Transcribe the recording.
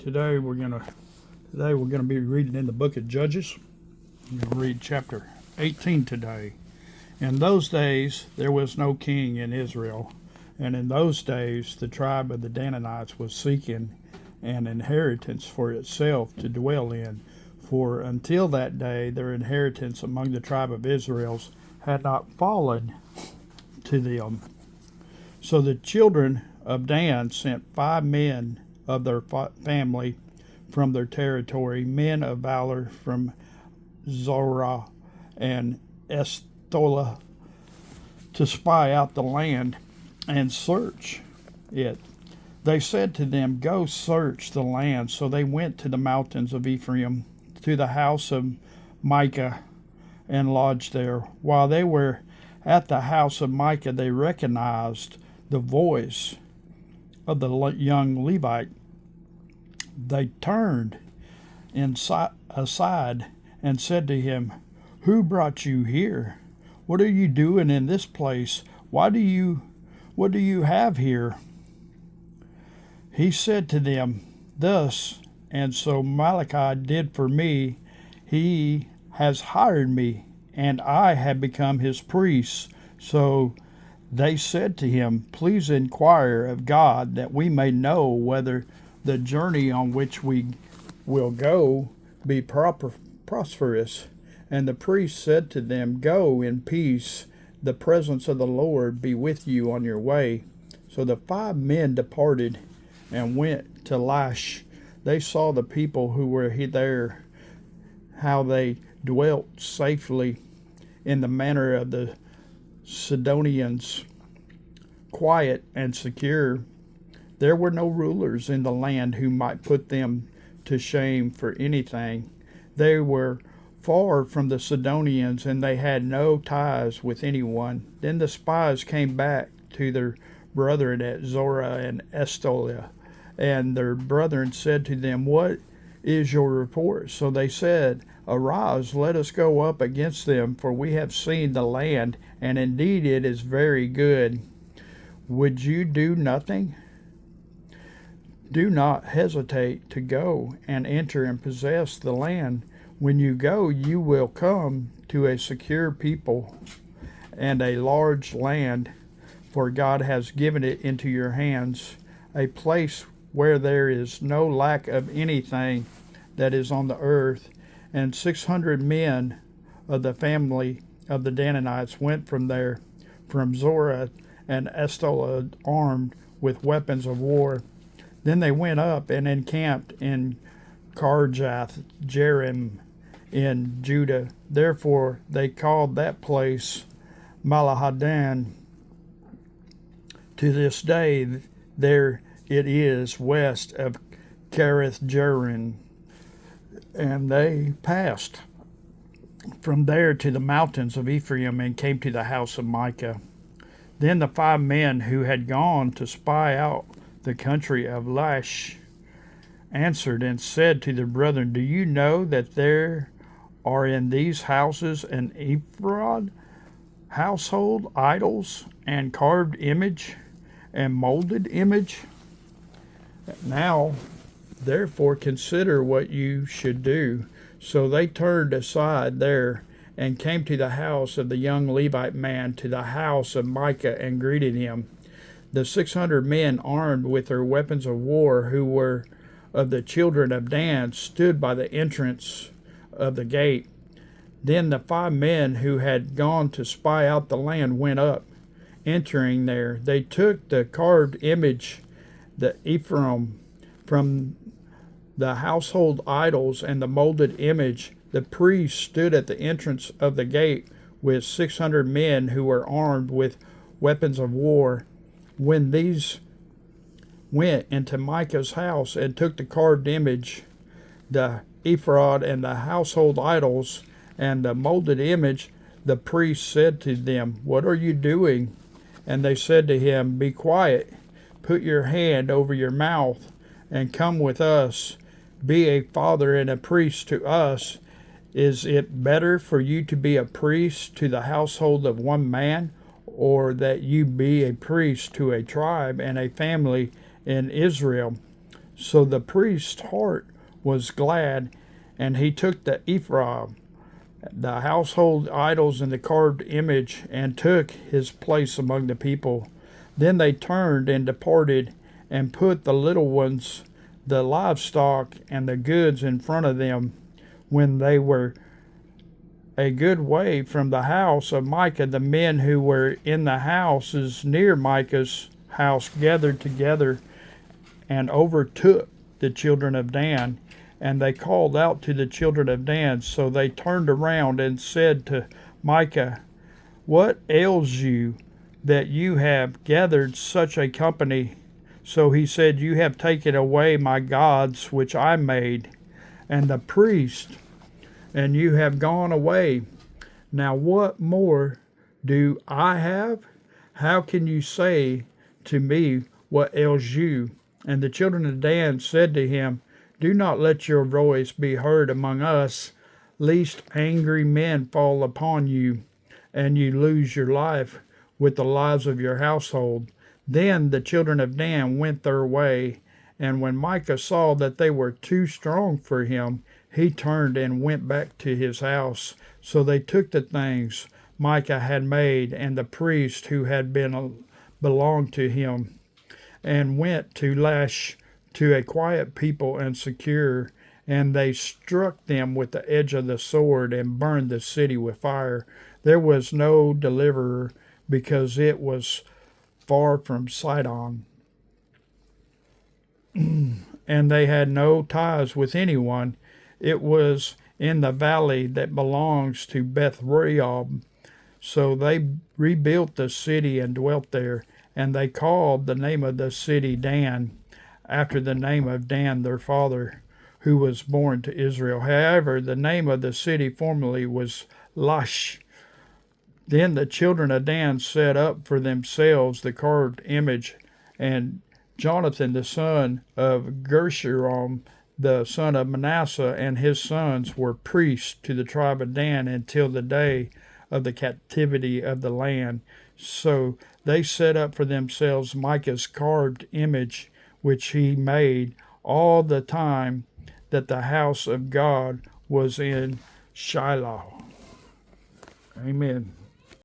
Today we're gonna be reading in the book of Judges. I'm gonna read chapter 18 today. In those days there was no king in Israel, and in those days the tribe of the Danites was seeking an inheritance for itself to dwell in, for until that day their inheritance among the tribe of Israel's had not fallen to them. So the children of Dan sent 5 men of their family from their territory, men of valor from Zorah and Eshtaol, to spy out the land and search it. They said to them, "Go search the land." So they went to the mountains of Ephraim, to the house of Micah, and lodged there. While they were at the house of Micah, they recognized the voice of the young Levite. They turned aside and said to him, "Who brought you here? What are you doing in this place? What do you have here?" He said to them, "Thus and so Malachi did for me. He has hired me, and I have become his priest." So they said to him, "Please inquire of God, that we may know whether the journey on which we will go be prosperous." And the priest said to them, "Go in peace. The presence of the Lord be with you on your way." So the 5 men departed and went to Laish. They saw the people who were there, how they dwelt safely in the manner of the Sidonians, quiet and secure. There were no rulers in the land who might put them to shame for anything. They were far from the Sidonians, and they had no ties with anyone. Then the spies came back to their brethren at Zorah and Eshtaol, and their brethren said to them, "What is your report?" So they said, "Arise, let us go up against them, for we have seen the land, and indeed it is very good. Would you do nothing? Do not hesitate to go and enter and possess the land. When you go, you will come to a secure people and a large land, for God has given it into your hands, a place where there is no lack of anything that is on the earth." And 600 men of the family of the Danites went from there, from Zorah and Eshtaol, armed with weapons of war. Then they went up and encamped in Kirjath Jearim in Judah. Therefore they called that place Malahadan. To this day there it is west of Kereth Jearim. And they passed from there to the mountains of Ephraim and came to the house of Micah. Then the 5 men who had gone to spy out the country of Laish answered and said to their brethren, "Do you know that there are in these houses an ephod, household idols, and carved image, and molded image? Now, therefore, consider what you should do." So they turned aside there and came to the house of the young Levite man, to the house of Micah, and greeted him. The 600 men, armed with their weapons of war, who were of the children of Dan, stood by the entrance of the gate. Then the 5 men who had gone to spy out the land went up. Entering there, they took the carved image, the ephod, from the household idols, and the molded image. The priest stood at the entrance of the gate with 600 men who were armed with weapons of war. When these went into Micah's house and took the carved image, the ephod, and the household idols, and the molded image, the priest said to them, "What are you doing?" And they said to him, "Be quiet, put your hand over your mouth, and come with us. Be a father and a priest to us. Is it better for you to be a priest to the household of one man, or that you be a priest to a tribe and a family in Israel?" So the priest's heart was glad, and he took the ephod, the household idols, and the carved image, and took his place among the people. Then they turned and departed, and put the little ones, the livestock, and the goods in front of them. When they were a good way from the house of Micah, the men who were in the houses near Micah's house gathered together and overtook the children of Dan. And they called out to the children of Dan. So they turned around and said to Micah, "What ails you that you have gathered such a company?" So he said, "You have taken away my gods which I made, and the priest, and you have gone away. Now what more do I have? How can you say to me, what ails you?" And the children of Dan said to him, "Do not let your voice be heard among us, lest angry men fall upon you, and you lose your life with the lives of your household." Then the children of Dan went their way, and when Micah saw that they were too strong for him, he turned and went back to his house. So they took the things Micah had made, and the priest who had belonged to him, and went to Lash, to a quiet people and secure, and they struck them with the edge of the sword and burned the city with fire. There was no deliverer, because it was far from Sidon, and they had no ties with anyone. It was in the valley that belongs to Beth Rehob. So they rebuilt the city and dwelt there, and they called the name of the city Dan, after the name of Dan their father, who was born to Israel. However, the name of the city formerly was Lash. Then the children of Dan set up for themselves the carved image, and Jonathan the son of Gershom, the son of Manasseh, and his sons were priests to the tribe of Dan until the day of the captivity of the land. So they set up for themselves Micah's carved image, which he made all the time that the house of God was in Shiloh. Amen.